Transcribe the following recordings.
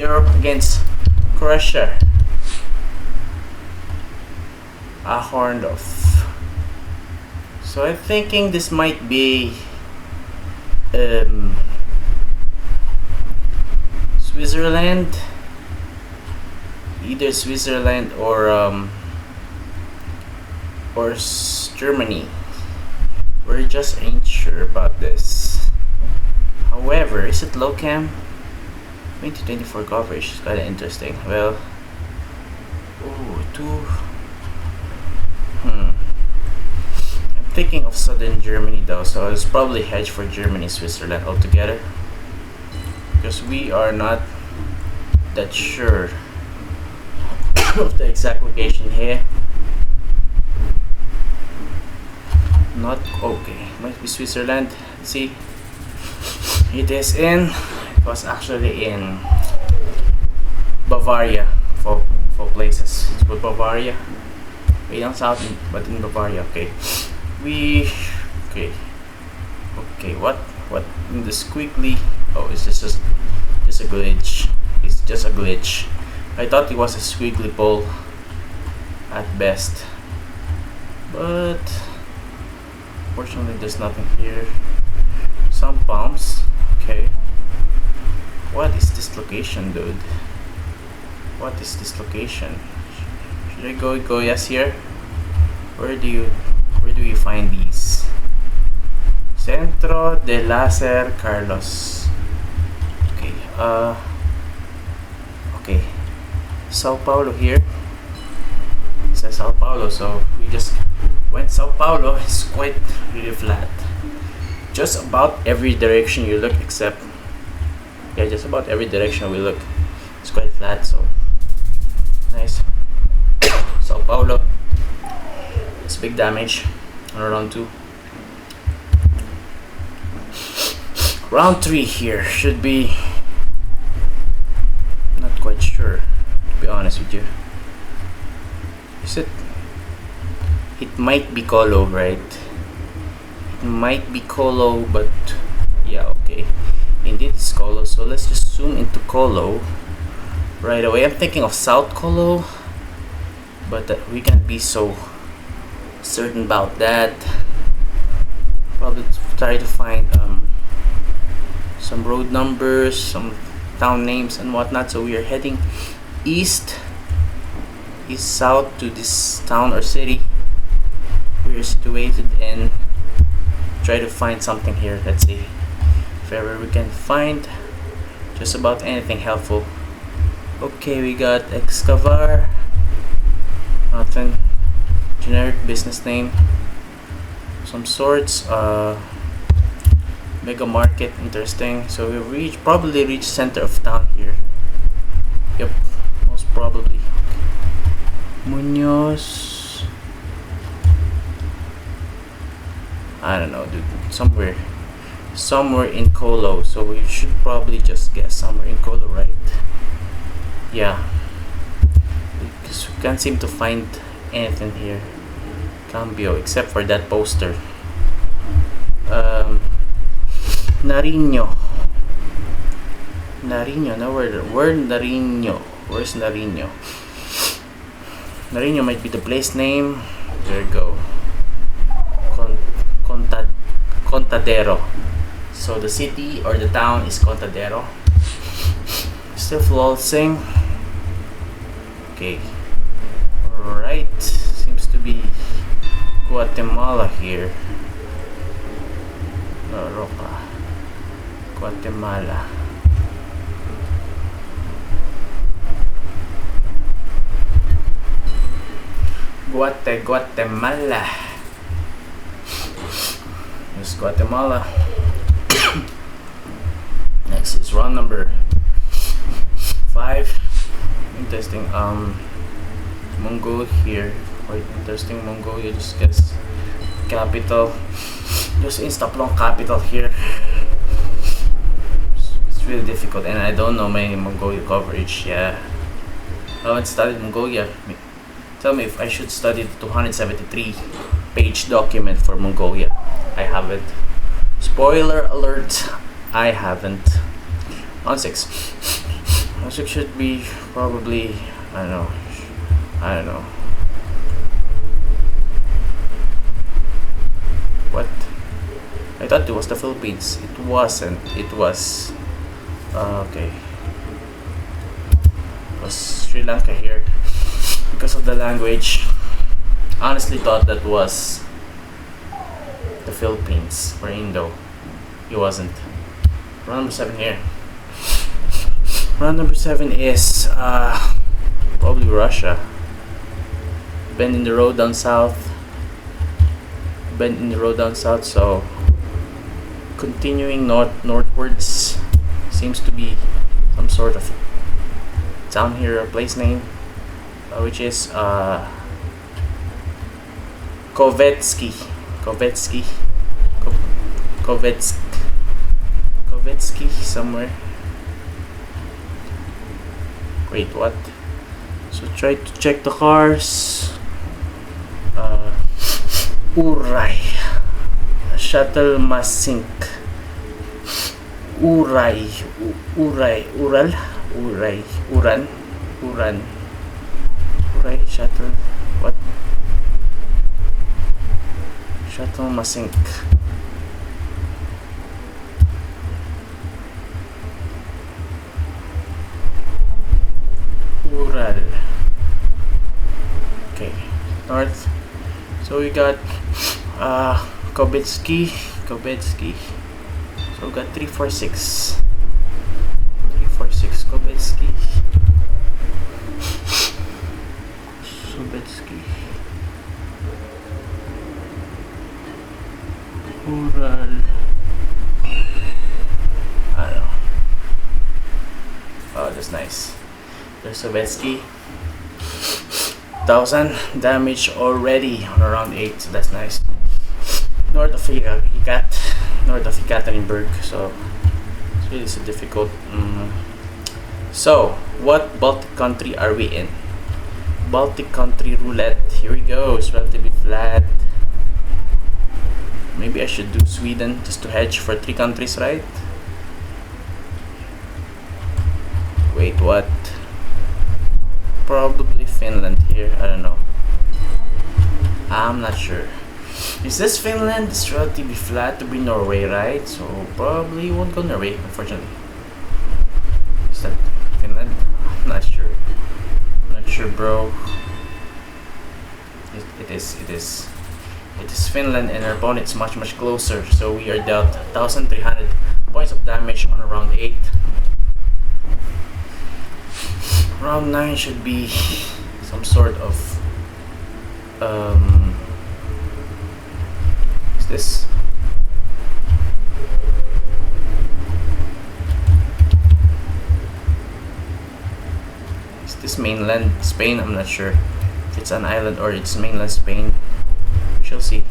0 against Croatia. Ahorndorf. So I'm thinking this might be Switzerland, either Switzerland or Germany. We just ain't sure about this. However, is it low cam? 2024 coverage is kind of interesting. Well, I'm thinking of southern Germany though, so it's probably hedge for Germany, Switzerland altogether, because we are not that sure of the exact location here. Not okay. Might be Switzerland. Let's see. It was actually in Bavaria for places. It's for Bavaria. Way down south, but in Bavaria. Okay. Okay. What in the squiggly? Oh, it's just a glitch. It's just a glitch. I thought it was a squiggly pole at best, but fortunately there's nothing here. Some palms. Okay. What is this location, dude? What is this location? Should I go yes here? Where do you find these? Centro de Láser Carlos. Okay. Okay. Sao Paulo here. It says Sao Paulo, so we just went Sao Paulo. It's quite really flat. Just about every direction you look, except just about every direction we look, it's quite flat. So nice. Sao Paulo. It's big damage on round 2. Round 3 here should be, not quite sure, to be honest with you. Is it? It might be Colo, right? It might be Colo, but yeah, okay. Indeed, it's Colo. So let's just zoom into Colo right away. I'm thinking of South Colo, but we can't be so certain about that. Probably try to find some road numbers, some town names and whatnot. So we are heading east south to this town or city we are situated in. Try to find something here. Let's see if ever we can find just about anything helpful. Okay, we got Excavar, nothing. Generic business name, some sorts. Mega market, interesting. So we probably reach center of town here. Yep, most probably. Munoz. I don't know, dude. Somewhere in Colo. So we should probably just guess somewhere in Colo, right? Yeah. Because we can't seem to find anything here. Cambio, except for that poster. Nariño. No, where Nariño? Where's Nariño? Nariño might be the place name. There you go. Contadero. So the city or the town is Contadero. Still floating. Okay. Alright. Seems to be Guatemala here. Roca. Guatemala. Guatemala. Here's Guatemala. Next is round number 5. Interesting. Mongolia here. Quite interesting. Mongolia. Just guess capital. Just instaplong capital here. It's really difficult, and I don't know my Mongolia coverage. Yeah, I haven't studied Mongolia. Tell me if I should study the 273-page document for Mongolia. I haven't. Spoiler alert, I haven't. On 6. So it should be probably, I don't know. What? I thought it was the Philippines. It wasn't. It was okay. It was Sri Lanka here because of the language. Honestly thought that was the Philippines or Indo. It wasn't. Round number 7 here. Round number 7 is probably Russia. Bend in the road down south. Bend in the road down south. So continuing northwards seems to be some sort of town here, a place name, which is Kovetsky somewhere. Wait, what? So try to check the cars. Uray, shuttle must sink. Uran, shuttle. What? Shuttle must sink. Ural. Okay, north. So we got Kovetsky. So we got 346. Kovetsky. Ural. I don't know. Oh, that's nice. There's Sovietsky. 1,000 damage already on around 8, so that's nice. North of Ekaterinburg, so it's really so difficult. So, what Baltic country are we in? Baltic country roulette. Here we go. It's relatively flat. Maybe I should do Sweden just to hedge for 3 countries, right? Wait, what? Probably Finland here. I don't know. I'm not sure. Is this Finland? It's relatively flat to be Norway, right? So probably won't go Norway, unfortunately. Is that Finland? I'm not sure. Not sure, bro. It is Finland, and our opponent's much closer. So we are dealt 1,300 points of damage on round 8. Round 9 should be some sort of is this? Is this mainland Spain? I'm not sure if it's an island or it's mainland Spain. We shall see.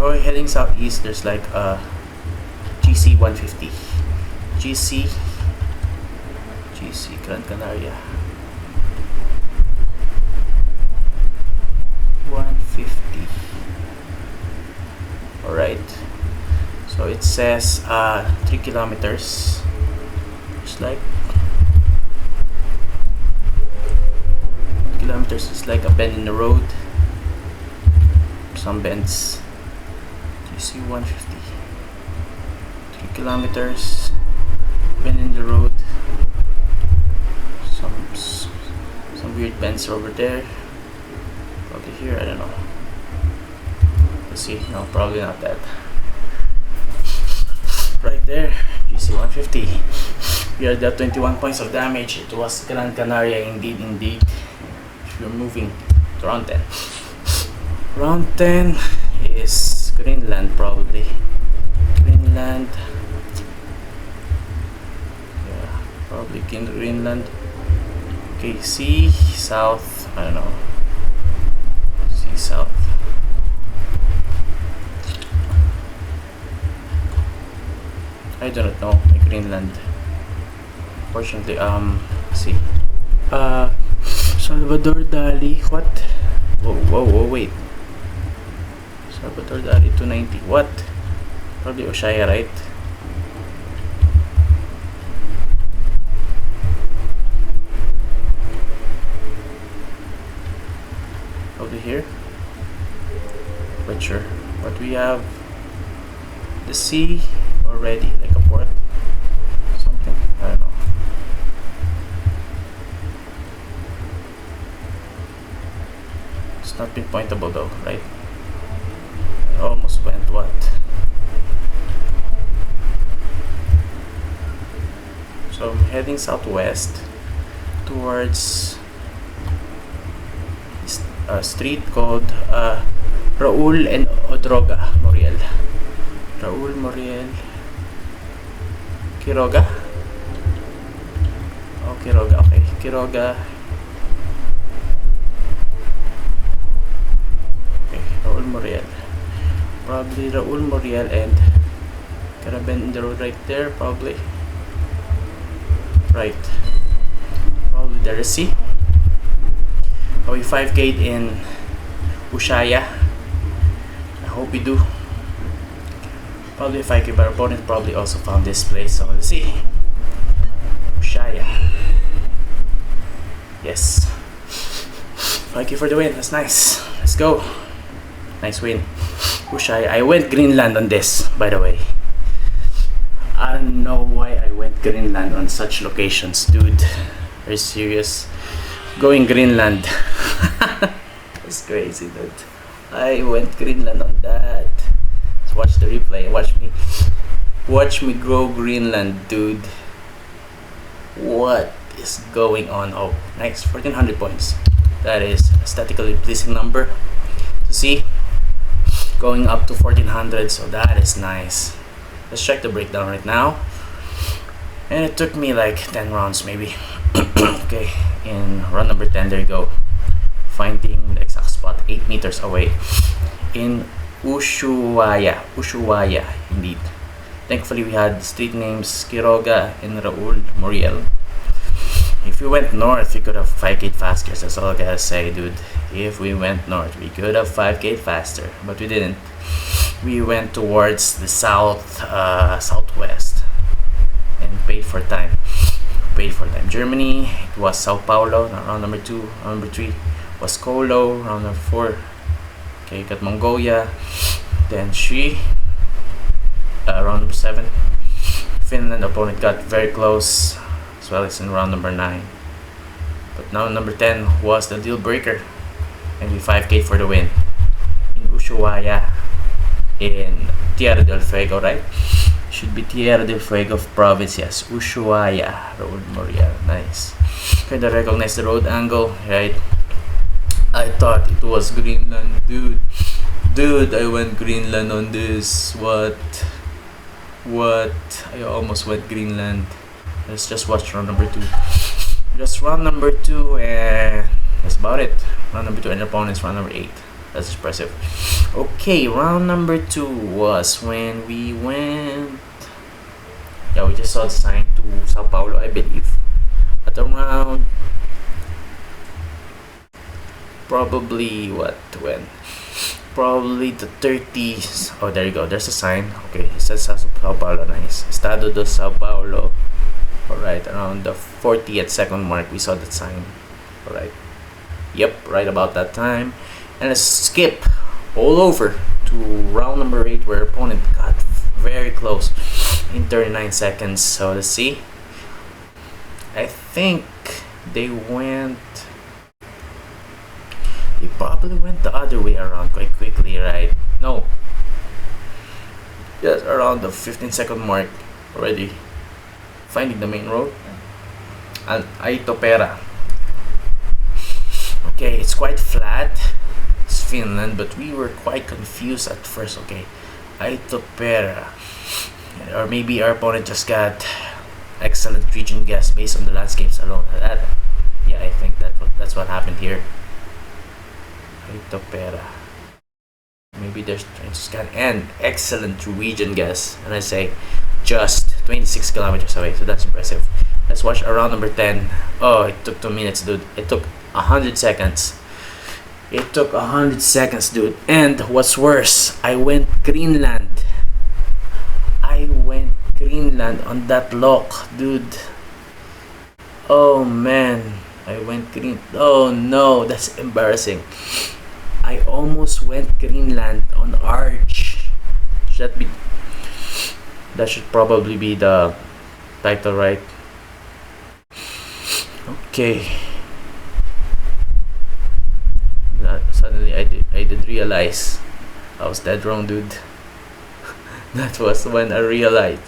We're heading southeast. There's like a GC 150. GC Gran Canaria 150. Alright, so it says 3 kilometers. It's like kilometers. It's like a bend in the road. Some bends. GC 150. 3 kilometers. Bend in the road. Some weird bends over there. Probably here, I don't know. Let's see. No, probably not that. Right there, GC 150. We are at 21 points of damage. It was Gran Canaria, indeed. We're moving to round 10. Round 10 is Greenland, probably. Greenland. Yeah, probably Greenland. Okay, sea, south, I don't know. Sea, south. I do not know my Greenland. Fortunately, see. Salvador Dali, what? Whoa, wait. Salvador Dali 290, what? Probably Oshaya, right? probably here. But sure. But we have the sea already, like a port. Something. I don't know. It's not pinpointable though, right? I almost went what? So I'm heading southwest towards a street called Raul and Odroga, Moriel. Raul, Moriel, Quiroga. Oh, Quiroga, okay. Quiroga. Okay, Raul, Moriel. Probably Raul, Moriel, and could have been in the road right there, probably. Right. Probably there is sea. Are we 5K'd in Ushuaia? I hope we do. Probably a 5K, but our opponent probably also found this place, so let's see. Ushuaia. Yes. 5K for the win, that's nice. Let's go. Nice win. Ushuaia. I went Greenland on this, by the way. I don't know why I went Greenland on such locations, dude. Are you serious? Going Greenland. That's crazy, dude. I went Greenland on that. Let's watch the replay. Watch me grow Greenland, dude. What is going on? Oh, nice. 1400 points. That is a aesthetically pleasing number to see. Going up to 1400, so that is nice. Let's check the breakdown right now. And it took me like 10 rounds maybe. Okay, in round number 10, there you go. Finding the exact spot 8 meters away in Ushuaia. Ushuaia, indeed. Thankfully, we had street names Quiroga and Raul Moriel. If we went north, we could have 5K faster. That's all I gotta say, dude. If we went north, we could have 5K faster, but we didn't. We went towards the southwest and paid for time. Germany, it was Sao Paulo, round number 2. Round number 3 was Colo. Round number 4, okay, you got Mongolia. Then round number 7, Finland. Opponent got very close, as well as in round number 9. But now number 10 was the deal breaker, and we 5K for the win in Ushuaia, in Tierra del Fuego, right? Should be Tierra del Fuego province, yes. Ushuaia, Road Moriel, nice. Kind of recognize the road angle, right? I thought it was Greenland, dude. I went Greenland on this. What? I almost went Greenland. Let's just watch round number 2. Just round number 2, and that's about it. Round number 2, and opponents round number 8. That's impressive. Okay, round number 2 was when we went. Yeah, we just saw the sign to Sao Paulo, I believe. At around probably probably the 30s. Oh, there you go. There's a sign. Okay, it says Sao Paulo. Nice. Estado de Sao Paulo. Alright, around the 40th second mark, we saw that sign. Alright. Yep, right about that time. And let's skip all over to round number 8, where opponent got very close in 39 seconds. So let's see. I think they probably went the other way around quite quickly, right? No. Yes, around the 15-second mark already. Finding the main road. And Aitopera. Okay, it's quite flat. It's Finland, but we were quite confused at first. Okay, Aitopera. Or maybe our opponent just got excellent region guess based on the landscapes alone. Yeah, I think that's what happened here. Aitopera. Maybe they're trying to scan and excellent region guess, and I say just 26 kilometers away, so that's impressive. Let's watch around number 10. Oh, it took 2 minutes, dude. It took 100 seconds. It took 100 seconds, dude. And what's worse, I went Greenland. On that lock, dude. Oh man, I went green. Oh no, that's embarrassing. I almost went Greenland on Arch. Should that be? That should probably be the title, right? Okay. Suddenly I did realize I was dead wrong, dude. That was when I realized.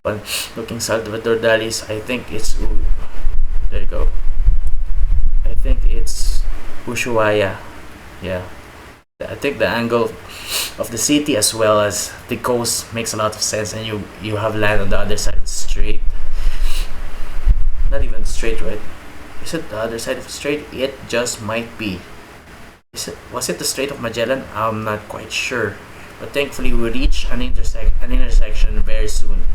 But looking Salvador Dali's, I think it's there you go. I think it's Ushuaia. Yeah. I think the angle of the city as well as the coast makes a lot of sense, and you have land on the other side of the strait. Not even straight, right? Is it the other side of the strait? It just might be. Was it the Strait of Magellan? I'm not quite sure. But thankfully we reach an intersection very soon.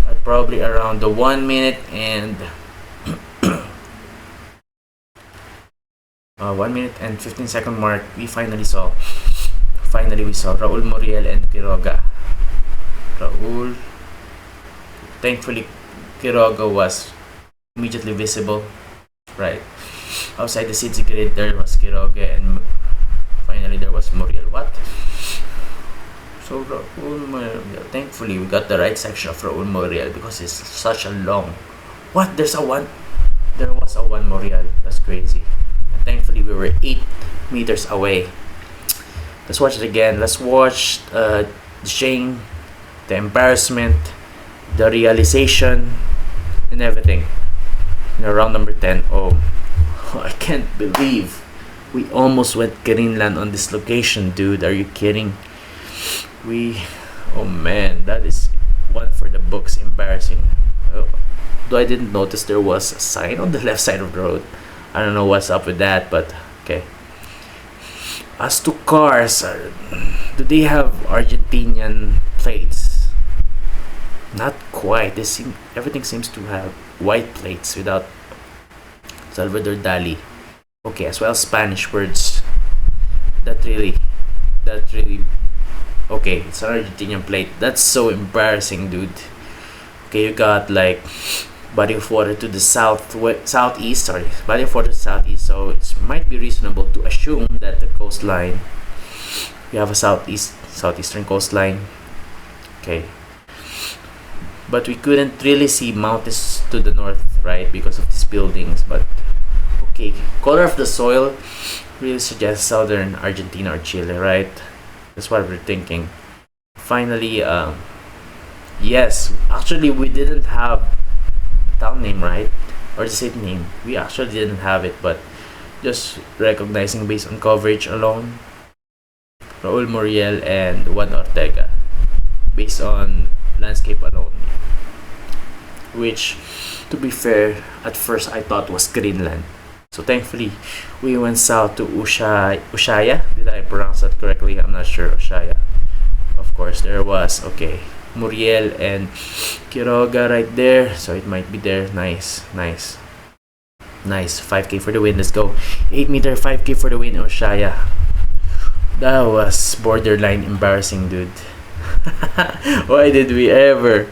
At probably around the 1 minute and 1 minute and 15-second mark, we finally saw Raul Muriel and Quiroga. Thankfully Quiroga was immediately visible, right? Outside the city grid there was Quiroga, and finally there was Muriel. What? So Raul Muriel, thankfully we got the right section of Raul Muriel because it's such a long. What? There was a 1 Muriel. That's crazy. And thankfully we were 8 meters away. Let's watch it again. Let's watch the shame, the embarrassment, the realization, and everything. In round number 10. Oh, I can't believe we almost went Greenland on this location, dude. Are you kidding? Oh man, that is one for the books. Embarrassing. Though I didn't notice there was a sign on the left side of the road. I don't know what's up with that, but okay. As to cars, do they have Argentinian plates? Not quite. Everything seems to have white plates without Salvador Dali. Okay, as well as Spanish words. That really. Okay, it's an Argentinian plate. That's so embarrassing, dude. Okay, you got like body of water to the southeast. Body of water to the southeast. So it might be reasonable to assume that the coastline. We have a southeastern coastline. Okay. But we couldn't really see mountains to the north, right, because of these buildings. But okay, color of the soil really suggests southern Argentina or Chile, right? That's what we're thinking. Finally, yes, actually we didn't have the town name, right, or the city name. We actually didn't have it, but just recognizing based on coverage alone, Raul Muriel and Juan Ortega, based on landscape alone, which, to be fair, at first I thought was Greenland. So thankfully, we went south to Ushuaia. Did I pronounce that correctly? I'm not sure. Ushuaia. Of course, there was, okay, Muriel and Quiroga right there. So it might be there. Nice. 5K for the win. Let's go. 8 meter 5K for the win, Ushuaia. That was borderline embarrassing, dude. Why did we ever?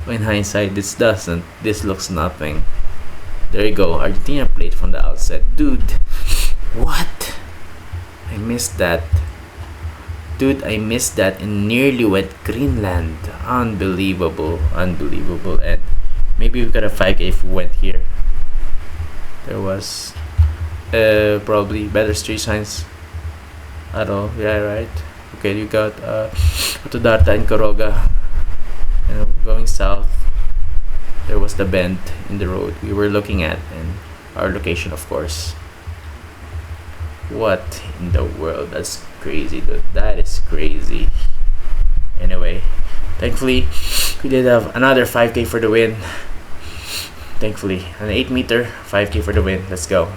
In hindsight, this looks nothing. There you go, Argentina plate from the outset. Dude, what? I missed that. Dude, I missed that and nearly went Greenland. Unbelievable. And maybe we got a 5K if we went here. There was probably better street signs at all. Yeah, right. Okay, you got Tudarta and Quiroga. Going south. There was the bend in the road we were looking at, and our location, of course. What in the world? That's crazy, dude. That is crazy. Anyway, thankfully, we did have another 5K for the win. Thankfully, an 8 meter 5K for the win. Let's go.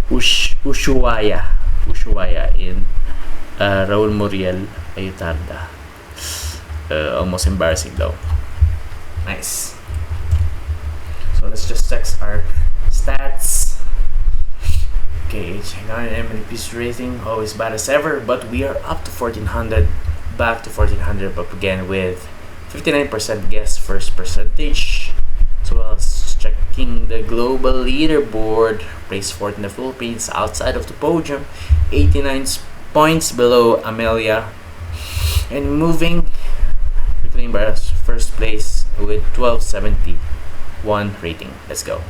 Ushuaia in Raul Muriel Ayutarda. Almost embarrassing though. Nice. So let's just check our stats. Okay, check out MLP's rating, always bad as ever, but we are up to 1400, back to 1400, but again with 59% guess first percentage, as well as checking the global leaderboard. Placed fourth in the Philippines, outside of the podium, 89 points below Amelia, and moving quickly by first place with 1271 rating. Let's go.